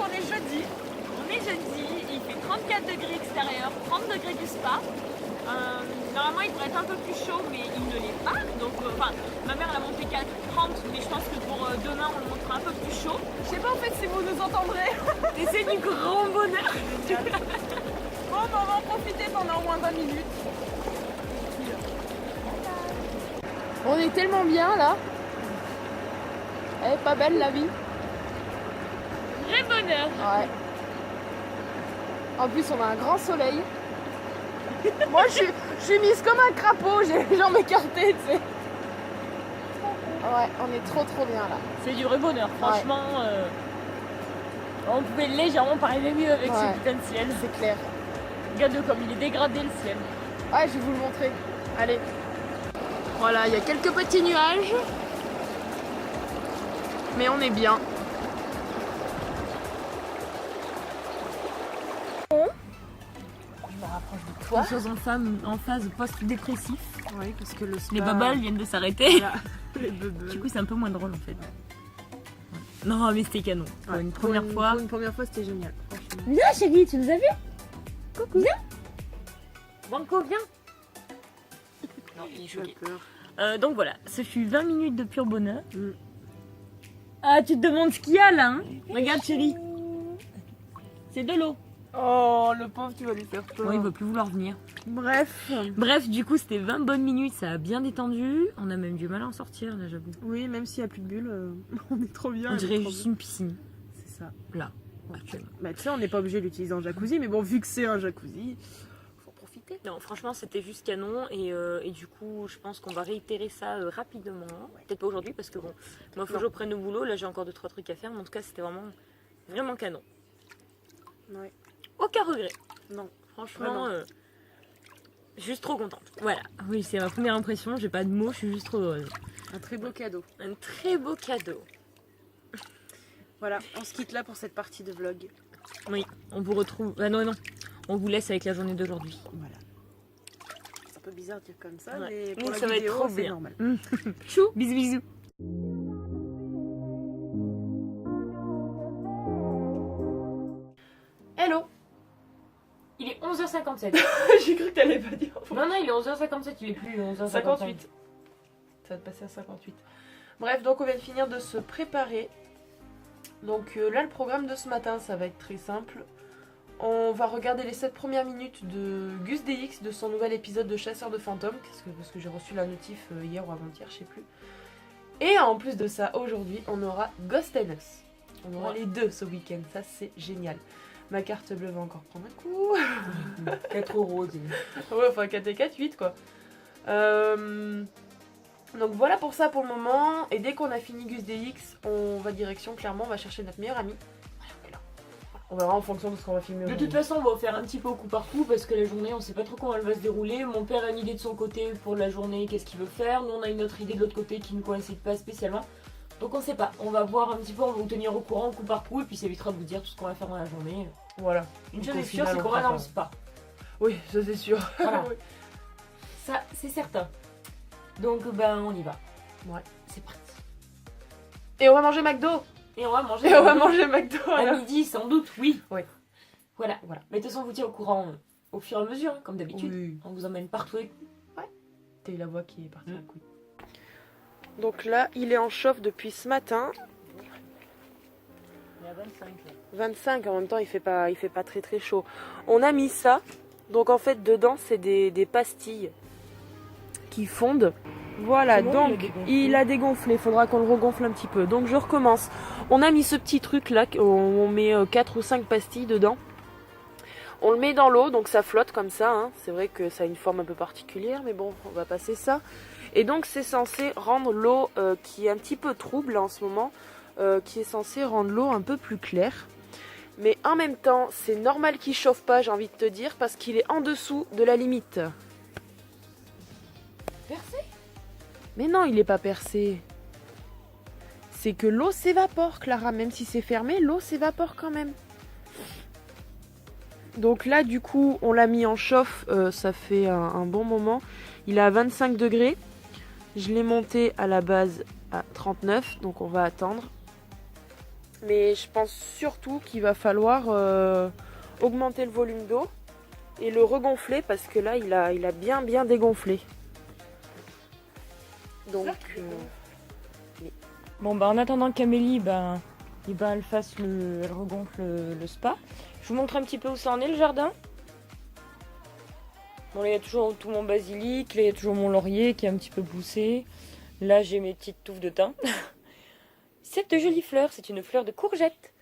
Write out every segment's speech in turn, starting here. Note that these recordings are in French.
on est jeudi. On est jeudi, il fait 34 degrés extérieur, 30 degrés du spa. Normalement il devrait être un peu plus chaud mais il ne l'est pas. Donc ma mère l'a monté 30 mais je pense que pour demain on le montrera un peu plus chaud. Je sais pas en fait si vous nous entendrez. Et c'est du grand bonheur. Bon, bah, on va en profiter pendant au moins 20 minutes. On est tellement bien là. Elle est pas belle la vie. Vrai bonheur. Ouais. En plus on a un grand soleil. Moi je suis mise comme un crapaud, j'ai les jambes écartées, tu sais. Ouais, on est trop bien là. C'est du vrai bonheur, franchement. On pouvait légèrement pas rêver mieux avec ce putain de ciel. C'est clair. Regarde comme il est dégradé le ciel. Ouais, je vais vous le montrer. Allez. Voilà, il y a quelques petits nuages. Mais on est bien. Je me rapproche de toi. Nous sommes en phase post-dépressif. Oui, parce que le spa... Les bubbles viennent de s'arrêter. Voilà. Les bubbles. Du coup, c'est un peu moins drôle en fait. Non, mais c'était canon. Pour une première fois. Pour une première fois, c'était génial. Franchement. Viens, chérie, tu nous as vu? Coucou. Viens. Banco, viens. Non, il est choqué. Donc voilà, ce fut 20 minutes de pur bonheur. Ah, tu te demandes ce qu'il y a là, hein? Regarde, chérie. C'est de l'eau. Oh, le pauvre, tu vas lui faire peur. Bon, il veut plus vouloir venir. Bref, Du coup, c'était 20 bonnes minutes, ça a bien détendu. On a même du mal à en sortir, là, j'avoue. oui, même s'il n'y a plus de bulles, on est trop bien. On dirait juste une piscine, C'est ça. là, actuellement. Bah, tu sais, on n'est pas obligé d'utiliser un jacuzzi, mais bon, vu que c'est un jacuzzi, faut en profiter. Non, franchement, c'était juste canon. Et du coup, je pense qu'on va réitérer ça rapidement. Peut-être pas aujourd'hui, parce que bon, moi, il faut que je reprenne au boulot. Là, j'ai encore 2-3 trucs à faire. Mais en tout cas, c'était vraiment canon. Ouais. Aucun regret. Non. Franchement, juste trop contente. Voilà. Oui, c'est ma première impression. J'ai pas de mots, je suis juste trop heureuse. Un très beau cadeau. Un très beau cadeau. Voilà, on se quitte là pour cette partie de vlog. Oui, on vous retrouve. Ah non. On vous laisse avec la journée d'aujourd'hui. Voilà. C'est un peu bizarre de dire comme ça, Ouais. mais pour Mais la ça va être vidéo, trop c'est bien. normal. Chou, bisous, bisous. Hello. Il est 11h57. J'ai cru que t'allais pas dire. Non, il est 11h57, il est plus 11h58. 58. Ça va te passer à 58. Bref, donc on vient de finir de se préparer. Donc là, le programme de ce matin, ça va être très simple. On va regarder les 7 premières minutes de Gus DX, de son nouvel épisode de Chasseur de fantômes, parce que j'ai reçu la notif hier ou avant-hier, je sais plus. Et en plus de ça, aujourd'hui, on aura Ghost and Us. On aura les deux ce week-end, ça c'est génial. Ma carte bleue va encore prendre un coup. 4€. Ouais, enfin 4 et 4, 8 quoi. Donc voilà pour ça pour le moment. Et dès qu'on a fini Gus DX, on va direction, clairement, on va chercher notre meilleur ami. On verra en fonction de ce qu'on va filmer. De toute façon, on va faire un petit peu au coup par coup parce que la journée, on sait pas trop comment elle va se dérouler. Mon père a une idée de son côté pour la journée, qu'est-ce qu'il veut faire. Nous, on a une autre idée de l'autre côté qui ne coïncide pas spécialement. Donc on sait pas. On va voir un petit peu, on va vous tenir au courant coup par coup et puis ça évitera de vous dire tout ce qu'on va faire dans la journée. Voilà. Une Donc, chose au est sûre, final, c'est on qu'on fera n'annonce pas. Oui, ça c'est sûr. Voilà. Oui. Ça, c'est certain. Donc ben, on y va. Ouais. C'est parti. Et on va manger McDo. Et on va manger. Et on va manger McDo. À alors. midi, sans doute, oui. Oui. Voilà. Mais de toute façon, on vous tient au courant au fur et à mesure, hein, comme d'habitude. Oui. On vous emmène partout. T'as eu la voix qui est partie à couille. Donc là, il est en chauffe depuis ce matin. Il y a 25 là. 25, en même temps il fait pas très très chaud. On a mis ça, donc en fait dedans c'est des pastilles qui fondent. Voilà, Bon, donc il a dégonflé, il faudra qu'on le regonfle un petit peu. Donc je recommence. On a mis ce petit truc là, on met 4 ou 5 pastilles dedans. On le met dans l'eau, donc ça flotte comme ça. Hein. C'est vrai que ça a une forme un peu particulière, mais bon, on va passer ça. Et donc c'est censé rendre l'eau qui est un petit peu trouble là, en ce moment, qui est censé rendre l'eau un peu plus claire. Mais en même temps, c'est normal qu'il chauffe pas, j'ai envie de te dire, parce qu'il est en dessous de la limite. Percé? Mais non, il n'est pas percé. C'est que l'eau s'évapore, Clara. Même si c'est fermé, l'eau s'évapore quand même. Donc là, du coup, on l'a mis en chauffe, ça fait un bon moment. Il est à 25 degrés. Je l'ai monté à la base à 39, donc on va attendre. Mais je pense surtout qu'il va falloir augmenter le volume d'eau et le regonfler parce que là, il a bien dégonflé. Donc, Bon, bah en attendant qu'Amélie, elle fasse elle regonfle le spa. Je vous montre un petit peu où ça en est le jardin. Bon, là, il y a toujours tout mon basilic, là, il y a toujours mon laurier qui est un petit peu poussé. Là, j'ai mes petites touffes de thym. Cette jolie fleur, c'est une fleur de courgette.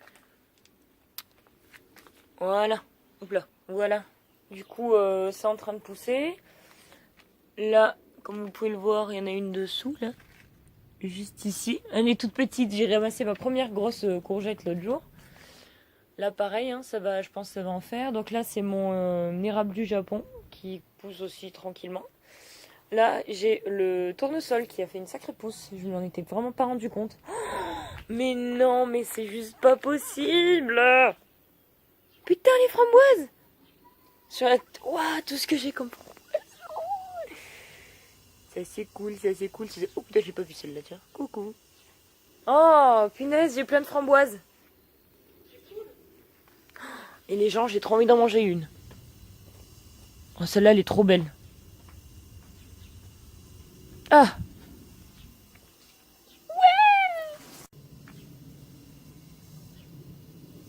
Voilà. Hop là, voilà. Du coup, c'est en train de pousser. Là, comme vous pouvez le voir, il y en a une dessous, là. Juste ici. Elle est toute petite. J'ai ramassé ma première grosse courgette l'autre jour. Là, pareil, hein, ça va, je pense que ça va en faire. Donc là, c'est mon érable du Japon qui pousse aussi tranquillement. Là, j'ai le tournesol qui a fait une sacrée pousse. Je m'en étais vraiment pas rendu compte. Mais non, mais c'est juste pas possible. Putain, les framboises. Sur la... Ouah, tout ce que j'ai comme framboises. C'est assez cool, c'est assez cool. Oh putain, j'ai pas vu celle-là, tiens. Coucou. Oh, punaise, j'ai plein de framboises. Et les gens, j'ai trop envie d'en manger une. Oh, celle-là, elle est trop belle. Ah. Ouais.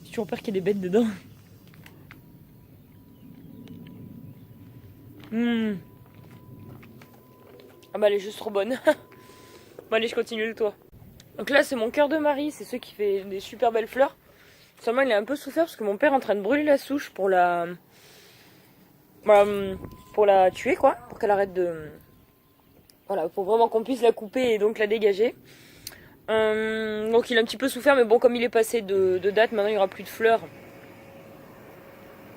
J'ai toujours peur qu'il y ait des bêtes dedans. Ah bah elle est juste trop bonne. Bon allez, je continue le toit. Donc là c'est mon cœur de Marie, c'est ceux qui fait des super belles fleurs. Seulement il a un peu souffert parce que mon père est en train de brûler la souche pour la tuer quoi, pour qu'elle arrête de... Voilà, pour vraiment qu'on puisse la couper et donc la dégager. Donc il a un petit peu souffert, mais bon, comme il est passé de date, maintenant il n'y aura plus de fleurs.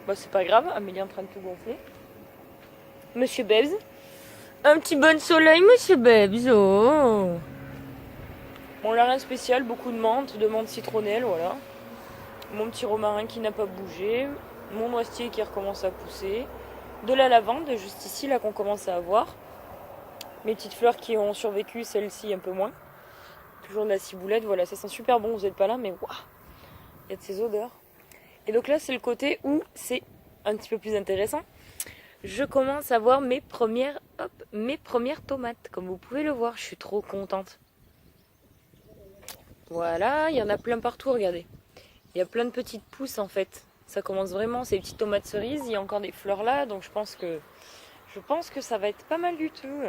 Bah c'est pas grave, Amélie est en train de tout gonfler. Monsieur Bebs. Un petit bon soleil, monsieur Bebs, oh. Bon, là rien de spécial, beaucoup de menthe citronnelle, voilà. Mon petit romarin qui n'a pas bougé. Mon noisetier qui recommence à pousser. De la lavande, juste ici, là qu'on commence à avoir. Mes petites fleurs qui ont survécu, celles-ci un peu moins. Toujours de la ciboulette, voilà, ça sent super bon, vous n'êtes pas là, mais waouh, il y a de ces odeurs. Et donc là, c'est le côté où c'est un petit peu plus intéressant. Je commence à voir mes premières tomates, comme vous pouvez le voir, je suis trop contente. Voilà, il y en a plein partout, regardez. Il y a plein de petites pousses en fait. Ça commence vraiment, c'est des petites tomates cerises, il y a encore des fleurs là, donc je pense que ça va être pas mal du tout.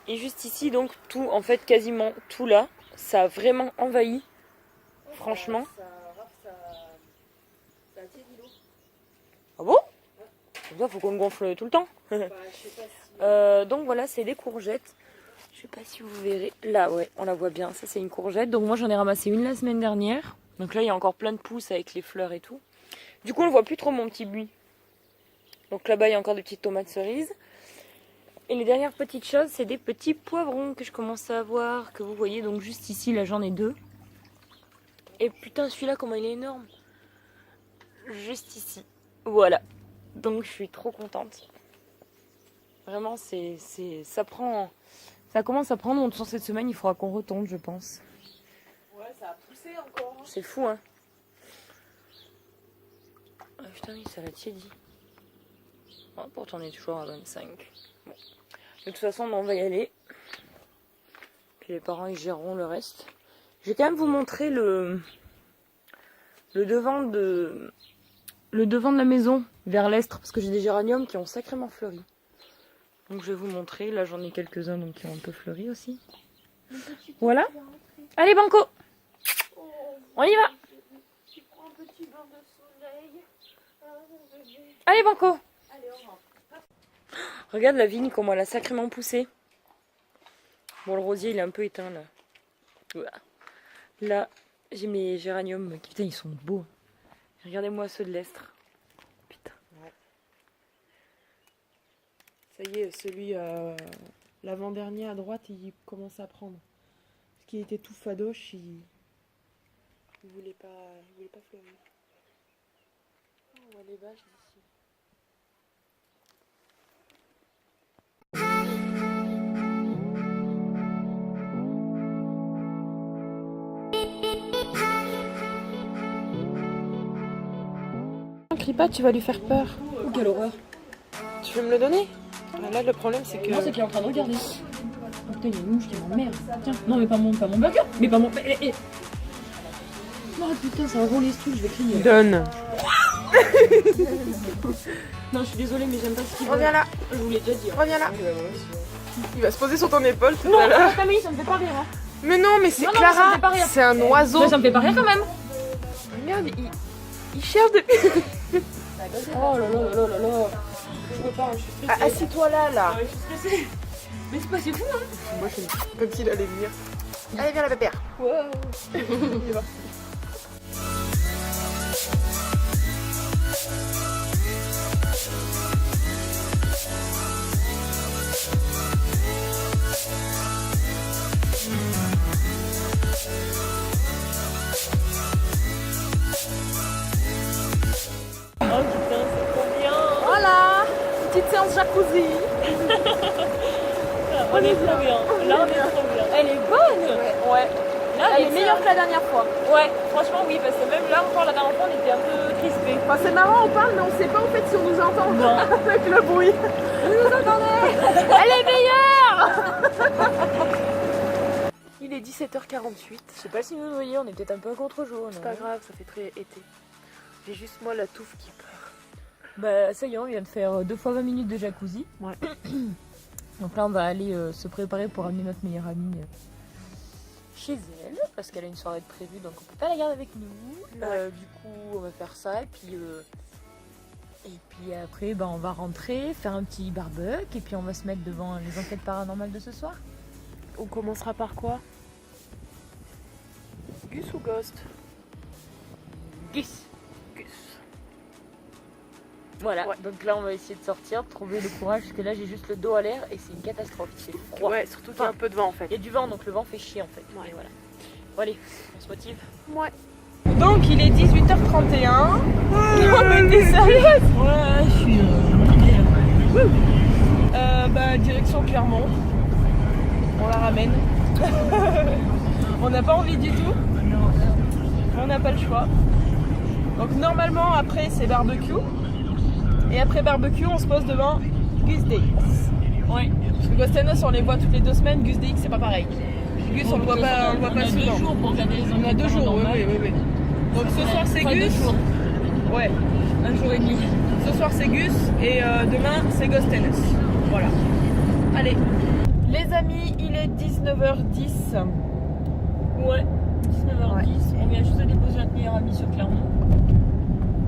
Et juste ici, donc tout, en fait quasiment tout là, ça a vraiment envahi. Franchement. Ah bon? Ça faut qu'on gonfle tout le temps. Donc voilà, c'est des courgettes. Je sais pas si vous verrez. Là, ouais, on la voit bien. Ça, c'est une courgette. Donc moi, j'en ai ramassé une la semaine dernière. Donc là, il y a encore plein de pousses avec les fleurs et tout. Du coup, on ne voit plus trop mon petit buis. Donc là-bas, il y a encore des petites tomates cerises. Et les dernières petites choses, c'est des petits poivrons que je commence à avoir, que vous voyez. Donc juste ici, là, j'en ai 2. Et putain, celui-là, comment il est énorme. Juste ici. Voilà. Donc je suis trop contente. Vraiment, ça commence à prendre. Sur cette semaine, il faudra qu'on retombe, je pense. Ouais, ça a poussé encore. Hein. C'est fou, hein. Ah putain, oui, ça l'a tiédi. Oh, pourtant, on est toujours à 25. Bon. De toute façon, on va y aller. Puis les parents, ils géreront le reste. Je vais quand même vous montrer le devant de la maison, vers l'est, parce que j'ai des géraniums qui ont sacrément fleuri. Donc je vais vous montrer. Là, j'en ai quelques-uns donc qui ont un peu fleuri aussi. Voilà. Allez, Banco. On y va. Allez, Banco. Regarde la vigne, comment elle a sacrément poussé. Bon, le rosier, il est un peu éteint, là. Voilà. Là, j'ai mes géraniums. Putain, ils sont beaux. Regardez-moi ceux de l'Estre. Putain. Ouais. Ça y est, celui l'avant-dernier à droite, il commence à prendre. Parce qu'il était tout fadoche, il voulait pas fleurir. Oh, on voit les vaches d'ici. Hi. crie pas, tu vas lui faire peur. Oh, quelle horreur. Tu veux me le donner? Là, le problème, c'est que... Non, c'est qu'il est en train de regarder. Oh, putain, il y a une mouche qui m'emmerde. Tiens, non, mais pas mon burger. Mais pas mon... Oh putain, ça enroule les stoules, je vais crier. Donne. Non, je suis désolée, mais j'aime pas ce qu'il veut. Reviens là. Je vous l'ai déjà dit. Reviens là. Il va se poser sur ton épaule tout Non, à l'heure. Camille, ça me fait pas rire. Hein. Mais non, mais c'est Non, non, mais ça me Clara. fait pas rire. C'est un oiseau. Mais ça me fait pas rire quand même. Regarde, il cherche de... Oh là là là là là. Je peux pas, je suis stressée. Ah, assis-toi là. Ouais, je suis stressée. Mais c'est pas si fou, hein. Moi, je suis comme s'il allait venir. Allez, viens la pépère. Wow. Il va. Oh putain, c'est trop bien. Voilà. Petite séance jacuzzi. On est trop bien. Là, on est trop bien. Elle est bonne. Ouais. Là, Elle est meilleure que la dernière fois. Ouais, franchement, oui, parce que même là, encore la dernière fois, on était un peu crispés. Enfin, c'est marrant, on parle, mais on sait pas en fait si on nous entend Non. avec le bruit. Vous nous entendez? Elle est meilleure. Il est 17h48. Je sais pas si vous le voyez, on est peut-être un peu à contre-jour. C'est pas grave, ça fait très été. J'ai juste moi la touffe qui pleure. Bah, ça y est, on vient de faire 2 fois 20 minutes de jacuzzi. Ouais. Donc là, on va aller se préparer pour amener notre meilleure amie chez elle, parce qu'elle a une soirée de prévue, donc on peut pas la garder avec nous. Ouais. Du coup, on va faire ça, et puis après, bah, on va rentrer, faire un petit barbecue, et puis on va se mettre devant les enquêtes paranormales de ce soir. On commencera par quoi? Gus ou Ghost? Gus. Gus. Voilà, Ouais. donc là on va essayer de sortir, de trouver le courage, parce que là j'ai juste le dos à l'air et c'est une catastrophe, c'est froid. Ouais, surtout qu'il y a un peu de vent en fait. Il y a du vent, donc le vent fait chier en fait. Ouais. Et voilà. Bon allez, on se motive. Ouais. Donc il est 18h31. Non mais t'es sérieuse? Ouais, je suis... Bah direction Clermont. On la ramène. On n'a pas envie du tout. On n'a pas le choix. Donc normalement après c'est barbecue. Et après barbecue on se pose devant Gus DX. Ouais. Parce que Ghostenos on les voit toutes les 2 semaines, Gus DX c'est pas pareil. Gus on le voit pas, on a 2 souvent. jours pour regarder les On a 2 jours, oui. Donc ce soir c'est Enfin, 2 Gus. jours. Ouais. 1 jour et demi. Ce soir c'est Gus et demain c'est Ghostenos. Voilà. Allez. Les amis, il est 19h10. Ouais. 19h10. Ouais. On vient juste de déposer notre meilleure amie sur Clermont.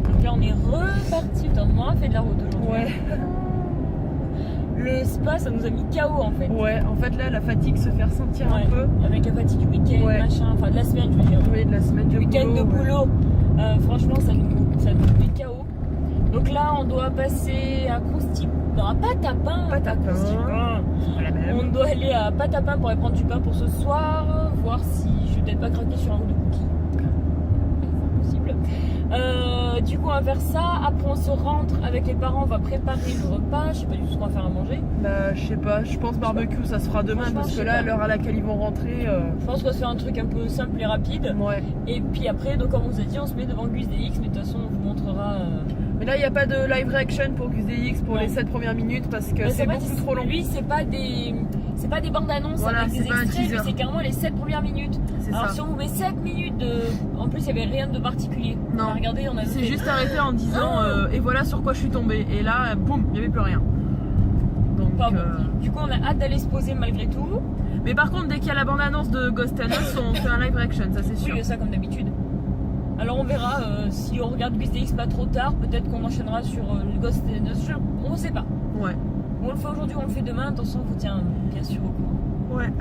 Donc là on est reparti. On a fait de la route aujourd'hui. Ouais. Le spa ça nous a mis KO en fait. Ouais, en fait là la fatigue se fait ressentir Ouais. un peu. Avec la fatigue du week-end, Ouais. machin, enfin de la semaine je veux dire. Oui, de la semaine Le week-end de ouais. boulot, franchement ça nous met KO. Donc là on doit passer à Croustip, non à Patapin. Patapin. Voilà, On doit aller à Patapin pour aller prendre du pain pour ce soir, voir si je vais peut-être pas craquer sur un ou 2 cookies. C'est possible. Du coup on va faire ça, après on se rentre avec les parents, on va préparer le repas, je sais pas du tout ce qu'on va faire à manger. Bah je sais pas, je pense barbecue ça se fera demain Franchement, parce je que sais là à pas. l'heure à laquelle ils vont rentrer. Je pense qu'on va se faire un truc un peu simple et rapide. Ouais. Et puis après, donc comme on vous a dit, on se met devant Gus DX, mais de toute façon on vous montrera... Mais là il n'y a pas de live reaction pour Gus DX pour Non. les 7 premières minutes parce que Mais c'est en fait, beaucoup trop long. Lui, c'est pas des bandes annonces Voilà, avec c'est des pas un extraits, lui, teaser. c'est carrément les 7 premières minutes. C'est Alors ça. si on vous met 7 minutes de... En plus, il n'y avait rien de particulier. Non. On a regardé, on a C'est noté. juste arrêté en disant et voilà sur quoi je suis tombée. Et là, boum, il n'y avait plus rien. Donc, Pas bon. Du coup, on a hâte d'aller se poser malgré tout. Mais par contre, dès qu'il y a la bande-annonce de Ghostenos, on fait un live reaction, ça c'est Oui, sûr. il y a ça comme d'habitude. Alors on verra, si on regarde Gus DX pas trop tard, peut-être qu'on enchaînera sur le Ghost des Noces. On ne sait pas. Ouais. On le fait aujourd'hui, on le fait demain. Attention, on vous tient bien sûr au courant. Ouais.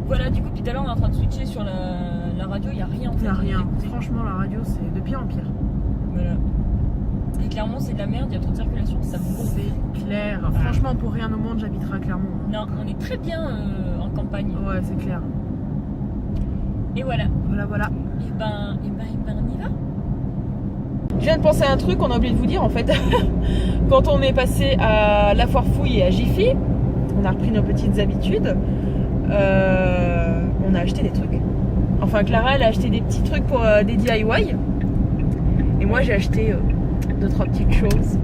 Voilà, du coup, tout à l'heure, on est en train de switcher sur la radio. Il n'y a rien en fait. Il n'y a rien. Écoutez. Franchement, la radio, c'est de pire en pire. Voilà. Et clairement, c'est de la merde. Il y a trop de circulation. Ça me gonfle. C'est clair. Franchement, pour rien au monde, j'habiterai à Clermont. Non, on est très bien en campagne. Ouais, c'est clair. Et voilà. Voilà. Et ben, on y va. Je viens de penser à un truc qu'on a oublié de vous dire en fait. Quand on est passé à la Foire Fouille et à Jiffy, on a repris nos petites habitudes. On a acheté des trucs. Enfin, Clara, elle a acheté des petits trucs pour des DIY. Et moi, j'ai acheté Deux, trois petites choses.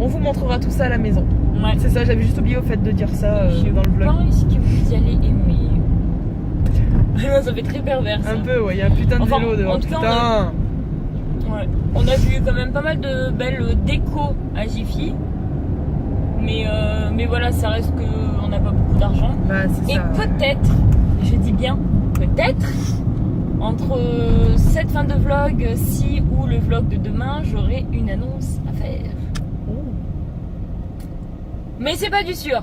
On vous montrera tout ça à la maison. Ouais. C'est ça, j'avais juste oublié au fait de dire ça dans le vlog. Je pense que vous allez aimer. Ça fait très pervers ça. Un peu, ouais, il y a un putain de Enfin, vélo dehors. en tout cas, Putain. Ouais. On a vu quand même pas mal de belles décos à Jiffy. Mais voilà, ça reste qu'on n'a pas beaucoup d'argent. Bah, c'est Et ça. peut-être, je dis bien peut-être, entre cette fin de vlog-ci ou le vlog de demain, j'aurai une annonce à faire. Mais c'est pas du sûr.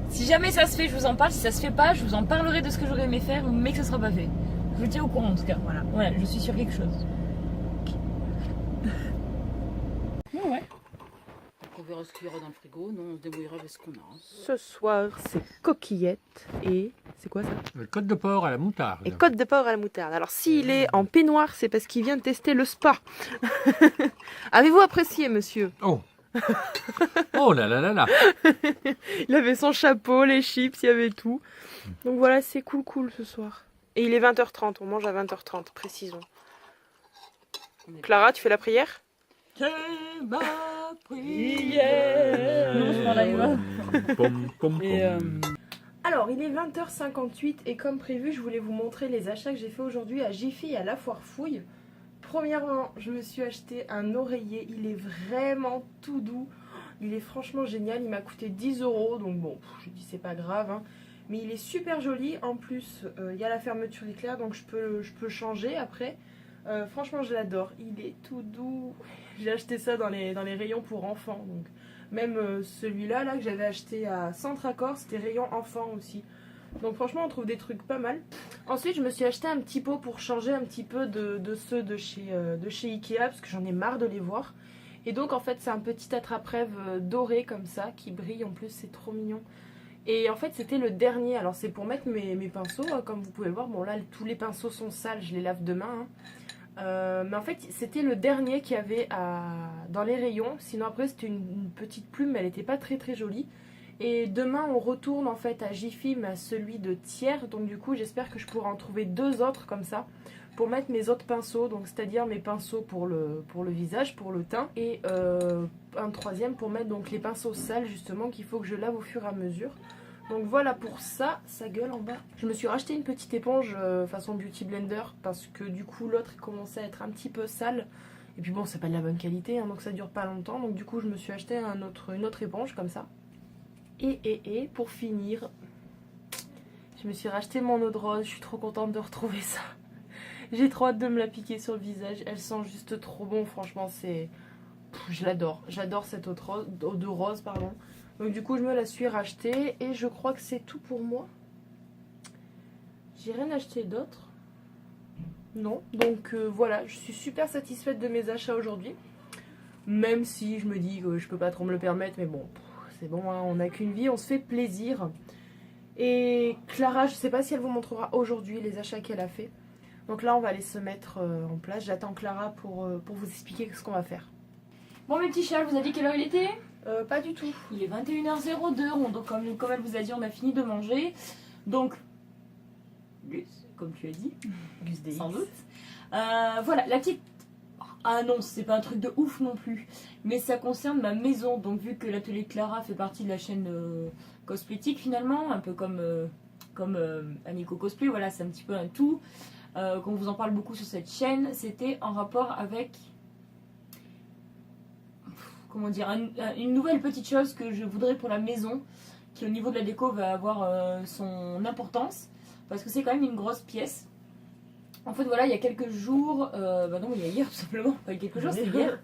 Si jamais ça se fait, je vous en parle. Si ça se fait pas, je vous en parlerai de ce que j'aurais aimé faire, mais que ce sera pas fait. Je vous tiens au courant en tout cas. Voilà. Voilà, je suis sur quelque chose. Ouais. On verra ce qu'il y aura dans le frigo. Nous, on se débrouillera avec ce qu'on a. Ce soir, c'est coquillettes et... C'est quoi ça? Côte de porc à la moutarde. Et côte de porc à la moutarde. Alors s'il est en peignoir, c'est parce qu'il vient de tester le spa. Avez-vous apprécié, monsieur? Oh. Oh là là là là. Il avait son chapeau, les chips, il y avait tout. Donc voilà, c'est cool ce soir. Et il est 20h30, on mange à 20h30, précisons. Clara, tu fais la prière? C'est ma prière. Non, je prends la Eva. Pom, pom, Et, pom. Alors, il est 20h58 et comme prévu, je voulais vous montrer les achats que j'ai fait aujourd'hui à Jiffy et à la Foire Fouille. Premièrement, je me suis acheté un oreiller, il est vraiment tout doux. Il est franchement génial, il m'a coûté 10 €, donc bon, je dis c'est pas grave. Hein. Mais il est super joli, en plus, il y a la fermeture éclair, donc je peux changer après. Franchement, je l'adore, il est tout doux. J'ai acheté ça dans les rayons pour enfants, donc... Même celui-là là, que j'avais acheté à Centre Accord, c'était rayon enfant aussi. Donc franchement, on trouve des trucs pas mal. Ensuite, je me suis acheté un petit pot pour changer un petit peu de ceux de chez Ikea, parce que j'en ai marre de les voir. Et donc en fait, c'est un petit attrape-rêve doré comme ça, qui brille en plus, c'est trop mignon. Et en fait, c'était le dernier. Alors c'est pour mettre mes pinceaux, comme vous pouvez le voir. Bon là, tous les pinceaux sont sales, je les lave demain. Hein. Mais en fait c'était le dernier qu'il y avait dans les rayons. Sinon après c'était une petite plume, mais elle n'était pas très jolie. Et demain on retourne en fait à Jiffy, mais à celui de Thiers. Donc du coup j'espère que je pourrai en trouver deux autres comme ça pour mettre mes autres pinceaux. Donc c'est-à-dire mes pinceaux pour le visage, pour le teint. Et un troisième pour mettre donc les pinceaux sales justement qu'il faut que je lave au fur et à mesure. Donc voilà pour ça, ça gueule en bas. Je me suis racheté une petite éponge façon Beauty Blender parce que du coup l'autre commençait à être un petit peu sale. Et puis bon, c'est pas de la bonne qualité, hein, donc ça dure pas longtemps. Donc du coup je me suis acheté une autre éponge comme ça. Et pour finir, je me suis racheté mon eau de rose. Je suis trop contente de retrouver ça. J'ai trop hâte de me la piquer sur le visage. Elle sent juste trop bon, franchement c'est... Je l'adore. J'adore cette eau de rose, pardon. Donc du coup je me la suis rachetée et je crois que c'est tout pour moi. J'ai rien acheté d'autre. Non, donc voilà, je suis super satisfaite de mes achats aujourd'hui. Même si je me dis que je peux pas trop me le permettre, mais bon, c'est bon, hein, on n'a qu'une vie, on se fait plaisir. Et Clara, je sais pas si elle vous montrera aujourd'hui les achats qu'elle a fait. Donc là on va aller se mettre en place. J'attends Clara pour vous expliquer ce qu'on va faire. Bon mes petits chats, vous a dit quelle heure il était? Pas du tout. Il est 21h02, donc comme elle vous a dit, on a fini de manger. Donc, Gus, comme tu as dit, Gus DX. sans doute. Voilà, la petite annonce, c'est pas un truc de ouf non plus, mais ça concerne ma maison. Donc vu que l'atelier Clara fait partie de la chaîne Cosplatique finalement, un peu comme Anico Cosplay, voilà, c'est un petit peu un tout. Qu'on vous en parle beaucoup sur cette chaîne, c'était en rapport avec... comment dire, une nouvelle petite chose que je voudrais pour la maison, qui au niveau de la déco va avoir son importance, parce que c'est quand même une grosse pièce. En fait voilà, il y a quelques jours, bah non il y a hier tout simplement, pas il y a quelques jours, c'est hier.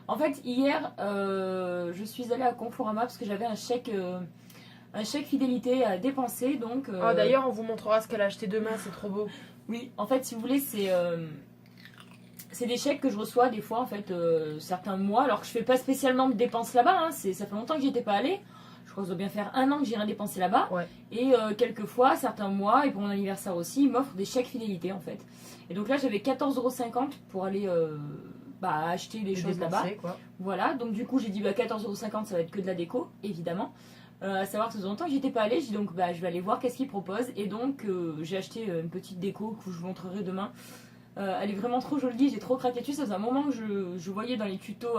En fait hier, je suis allée à Conforama parce que j'avais un chèque fidélité à dépenser, donc... Ah, d'ailleurs on vous montrera ce qu'elle a acheté demain, c'est trop beau. Oui, en fait si vous voulez c'est des chèques que je reçois des fois en fait certains mois, alors que je fais pas spécialement de dépenses là-bas, hein, ça fait longtemps que j'y étais pas allée, je crois que ça doit bien faire 1 an que j'ai rien dépensé là-bas, Ouais. et quelques fois, certains mois, et pour mon anniversaire aussi, ils m'offrent des chèques fidélité en fait. Et donc là j'avais 14,50 € pour aller acheter des choses là-bas. Quoi. Voilà, donc du coup j'ai dit 14,50 € ça va être que de la déco, évidemment. À savoir que ça faisait longtemps que j'y étais pas allée, j'ai dit donc je vais aller voir qu'est-ce qu'ils proposent, et donc j'ai acheté une petite déco que je vous montrerai demain. Elle est vraiment trop jolie, j'ai trop craqué dessus. Ça faisait un moment que je voyais dans les tutos,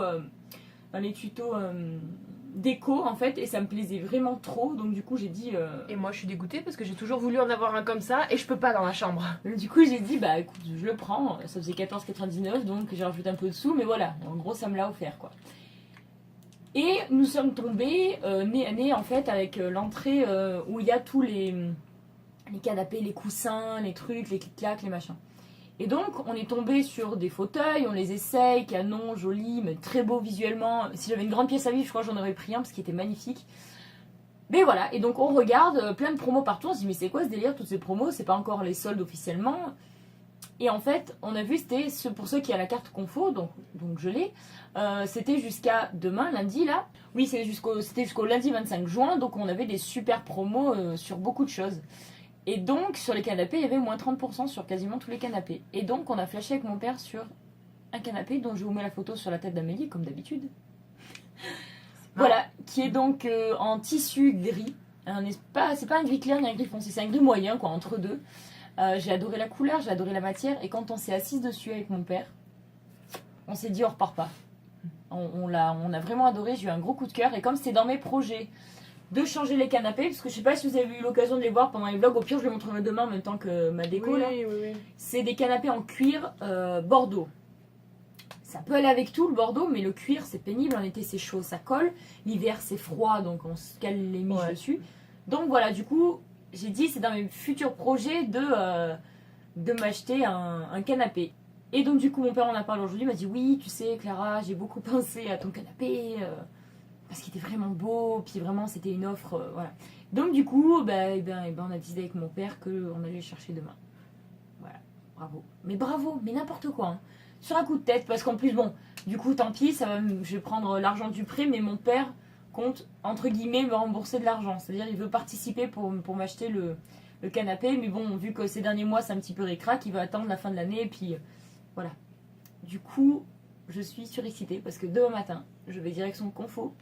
déco en fait, et ça me plaisait vraiment trop. Donc du coup j'ai dit... Et moi je suis dégoûtée parce que j'ai toujours voulu en avoir un comme ça et je peux pas dans la chambre. Du coup j'ai dit bah écoute je le prends, ça faisait 14,99 donc j'ai rajouté un peu de sous, mais voilà, en gros ça me l'a offert quoi. Et nous sommes tombés nez à nez en fait avec l'entrée où il y a tous les canapés, les coussins, les trucs, les clic-clacs, les machins. Et donc on est tombé sur des fauteuils, on les essaye, canon, joli, mais très beau visuellement. Si j'avais une grande pièce à vivre, je crois que j'en aurais pris un parce qu'il était magnifique. Mais voilà, et donc on regarde plein de promos partout, on se dit mais c'est quoi ce délire, toutes ces promos, c'est pas encore les soldes officiellement. Et en fait, on a vu, c'était pour ceux qui a la carte Confo, donc je l'ai, c'était jusqu'à demain, lundi là. Oui, c'était jusqu'au lundi 25 juin, donc on avait des super promos sur beaucoup de choses. Et donc, sur les canapés, il y avait moins 30% sur quasiment tous les canapés. Et donc, on a flashé avec mon père sur un canapé dont je vous mets la photo sur la tête d'Amélie, comme d'habitude. Voilà, qui est donc en tissu gris. C'est pas un gris clair ni un gris foncé, c'est un gris moyen, quoi, entre deux. J'ai adoré la couleur, j'ai adoré la matière. Et quand on s'est assise dessus avec mon père, on s'est dit on repart pas. On a vraiment adoré, j'ai eu un gros coup de cœur. Et comme c'était dans mes projets de changer les canapés, parce que je sais pas si vous avez eu l'occasion de les voir pendant les vlogs, au pire je les montrerai demain en même temps que ma déco Oui, là. oui. C'est des canapés en cuir Bordeaux. Ça peut aller avec tout le Bordeaux, mais le cuir c'est pénible, en été c'est chaud, ça colle, l'hiver c'est froid donc on se cale les miches dessus. Donc voilà, du coup j'ai dit c'est dans mes futurs projets de m'acheter un canapé. Et donc du coup mon père en a parlé aujourd'hui, il m'a dit oui tu sais Clara, j'ai beaucoup pensé à ton canapé, parce qu'il était vraiment beau, puis vraiment c'était une offre, voilà. Donc du coup, on a décidé avec mon père qu'on allait le chercher demain. Voilà, bravo, mais n'importe quoi, hein. Sur un coup de tête, parce qu'en plus, bon, du coup, tant pis, je vais prendre l'argent du prêt, mais mon père compte, entre guillemets, me rembourser de l'argent. C'est-à-dire, il veut participer pour m'acheter le canapé, mais bon, vu que ces derniers mois, c'est un petit peu ric-rac, il va attendre la fin de l'année, et puis, voilà. Du coup, je suis surexcitée, parce que demain matin, je vais direction Confo,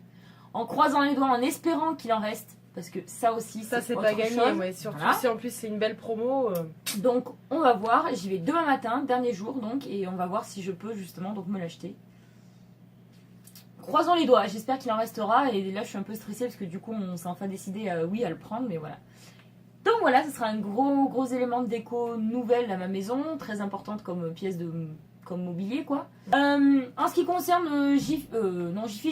en croisant les doigts, en espérant qu'il en reste, parce que ça aussi, c'est pas gagné, ouais, surtout voilà. Si en plus c'est une belle promo. Donc on va voir, j'y vais demain matin, dernier jour donc, et on va voir si je peux justement donc me l'acheter. Croisons les doigts, j'espère qu'il en restera, et là je suis un peu stressée parce que du coup on s'est enfin décidé à le prendre, mais voilà. Donc voilà, ce sera un gros élément de déco nouvelle à ma maison, très importante comme pièce comme mobilier quoi. En ce qui concerne Jiffy,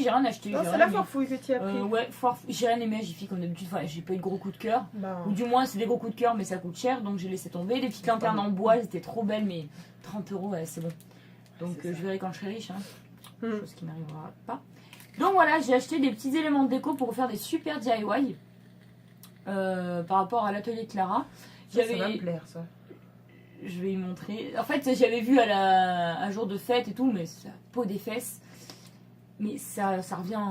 j'ai rien acheté. Non, c'est la Farfouille que tu as pris. Ouais, j'ai rien aimé à Jiffy comme d'habitude, enfin, j'ai pas eu de gros coups de cœur. Ou du moins c'est des gros coups de cœur mais ça coûte cher donc j'ai laissé tomber. Les petites lanternes en bois elles étaient trop belles mais 30 €, ouais, c'est bon. Donc je verrai quand je serai riche, hein. Chose qui m'arrivera pas. Donc voilà, j'ai acheté des petits éléments de déco pour faire des super DIY par rapport à l'atelier Clara. Ça va me plaire ça. Je vais y montrer. En fait, j'avais vu un jour de fête et tout, mais ça peau des fesses. Mais ça revient.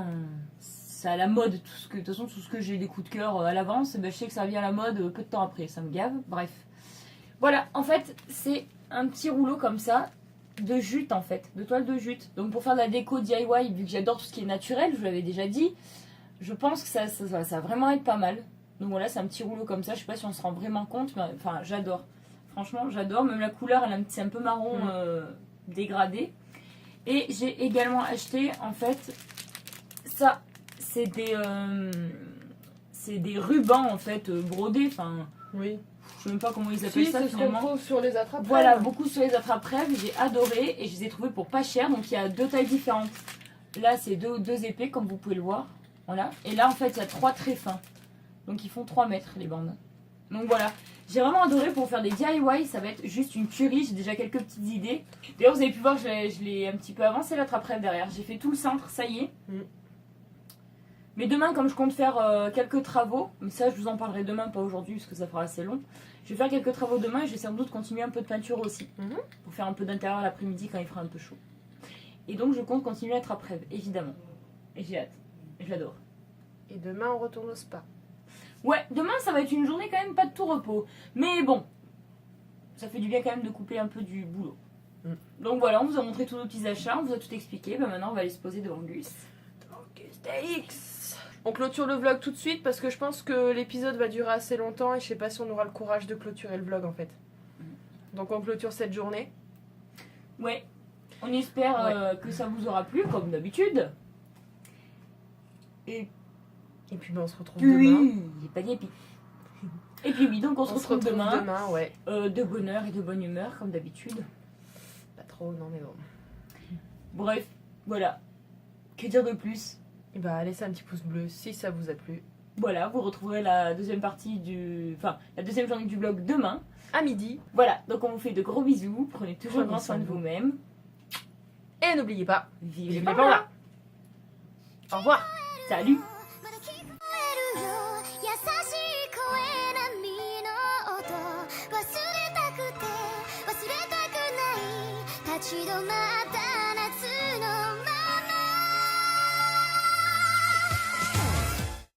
C'est à la mode. De toute façon, tout ce que j'ai des coups de cœur à l'avance, je sais que ça revient à la mode peu de temps après. Ça me gave. Bref. Voilà, en fait, c'est un petit rouleau comme ça, de jute en fait, de toile de jute. Donc pour faire de la déco DIY, vu que j'adore tout ce qui est naturel, je vous l'avais déjà dit, je pense que ça va vraiment être pas mal. Donc voilà, c'est un petit rouleau comme ça. Je sais pas si on se rend vraiment compte, mais enfin, j'adore. Franchement, j'adore. Même la couleur, c'est un peu marron dégradé. Et j'ai également acheté, en fait, ça. C'est des rubans, en fait, brodés. Enfin, oui. Je sais même pas comment ils appellent ça, c'est finalement. Ce qu'on trouve sur les attrape-rêves. Voilà, beaucoup sur les attrape-rêves. J'ai adoré et je les ai trouvés pour pas cher. Donc, il y a 2 tailles différentes. Là, c'est deux épées, comme vous pouvez le voir. Voilà. Et là, en fait, il y a 3 très fins. Donc, ils font 3 mètres, les bandes. Donc voilà, j'ai vraiment adoré pour faire des DIY, ça va être juste une tuerie, j'ai déjà quelques petites idées. D'ailleurs vous avez pu voir, je l'ai un petit peu avancé l'attrape-rêve derrière, j'ai fait tout le cintre, ça y est. Mais demain comme je compte faire quelques travaux, mais ça je vous en parlerai demain, pas aujourd'hui parce que ça fera assez long. Je vais faire quelques travaux demain et je vais sans doute continuer un peu de peinture aussi. Pour faire un peu d'intérieur l'après-midi quand il fera un peu chaud. Et donc je compte continuer l'attrape-rêve, évidemment. Et j'ai hâte, je l'adore. Et demain on retourne au spa. Ouais, demain ça va être une journée quand même pas de tout repos. Mais bon, ça fait du bien quand même de couper un peu du boulot. Donc voilà, on vous a montré tous nos petits achats, on vous a tout expliqué. Ben maintenant on va aller se poser devant Gus. On clôture le vlog tout de suite parce que je pense que l'épisode va durer assez longtemps et je sais pas si on aura le courage de clôturer le vlog en fait. Donc on clôture cette journée. Ouais. On espère que ça vous aura plu, comme d'habitude. Et puis on se retrouve puis, demain. j'ai pas dit et puis. Et puis oui, donc on se retrouve demain. Demain, ouais. De bonne heure et de bonne humeur, comme d'habitude. Pas trop, non mais bon. Bref, voilà. Que dire de plus? Et bah laissez un petit pouce bleu si ça vous a plu. Voilà, vous retrouverez la deuxième partie la deuxième journée du vlog demain. À midi. Voilà, donc on vous fait de gros bisous. Prenez toujours Prenez grand soin de soin de vous. vous-même. Et n'oubliez pas, Vive vive les les pandas. pandas. Au revoir. Salut. まだ聞こえるよ優しい声波の音忘れたくて忘れたくない立ち止まって